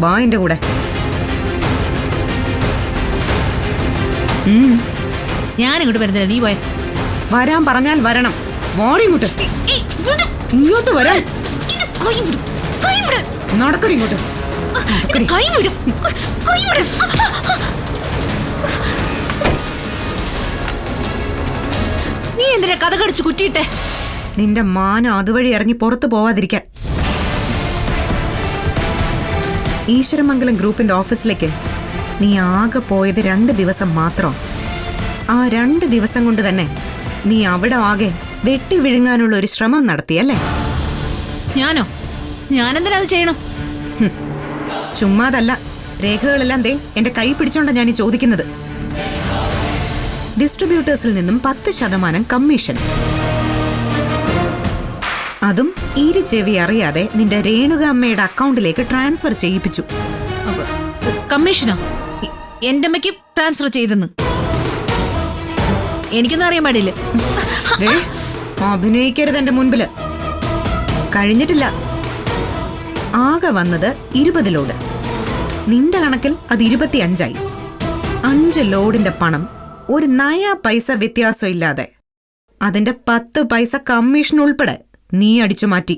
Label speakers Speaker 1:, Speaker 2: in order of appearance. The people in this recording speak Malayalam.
Speaker 1: വാ എന്റെ കൂടെ.
Speaker 2: ഞാൻ ഇങ്ങോട്ട് വരുന്നില്ല, നീ പോയ.
Speaker 1: വരാൻ പറഞ്ഞാൽ വരണം. വാടി ഇങ്ങോട്ട്. ഇങ്ങോട്ട് വരാൻ. നടക്കടി ഇങ്ങോട്ട്.
Speaker 2: നീ എന്തിനാ കഥ കടിച്ചു കുറ്റിയിട്ടെ?
Speaker 1: നിന്റെ മാനം അതുവഴി ഇറങ്ങി പുറത്തു പോവാതിരിക്കാൻ. ഈശ്വരമംഗലം ഗ്രൂപ്പിന്റെ ഓഫീസിലേക്ക് നീ ആകെ പോയത് 2 ദിവസം മാത്രം. ആ 2 ദിവസം കൊണ്ട് തന്നെ നീ അവിടെ ആകെ വെട്ടി വിഴുങ്ങാനുള്ള ഒരു ശ്രമം നടത്തിയല്ലേ?
Speaker 2: ഞാനോ? ഞാനെന്തിനാ അത് ചെയ്യണം?
Speaker 1: ചുമ്മാതല്ല, രേഖകളെല്ലാം ദേ എന്റെ കൈ പിടിച്ചോണ്ടാ ഞാൻ ഈ ചോദിക്കുന്നത്. ഡിസ്ട്രിബ്യൂട്ടേഴ്സിൽ നിന്നും 10% കമ്മീഷൻ. അതും ഈരിച്ചെവി അറിയാതെ നിന്റെ രേണുക അമ്മയുടെ അക്കൗണ്ടിലേക്ക് ട്രാൻസ്ഫർ ചെയ്യിപ്പിച്ചു.
Speaker 2: കമ്മീഷനോ? എന്റെ അമ്മയ്ക്ക് ട്രാൻസ്ഫർ ചെയ്തെന്ന് എനിക്കൊന്നും അറിയാൻ പാടില്ല.
Speaker 1: അഭിനയിക്കരുത് എന്റെ മുൻപില്. കഴിഞ്ഞിട്ടില്ല. ആകെ വന്നത് 20 ലോഡ്. നിന്റെ കണക്കിൽ അത് 25ആയി. 5 ലോഡിന്റെ പണം ഒരു നയാ പൈസ വ്യത്യാസം ഇല്ലാതെ അതിന്റെ 10 പൈസ കമ്മീഷൻ ഉൾപ്പെടെ നീ അടിച്ചു മാറ്റി.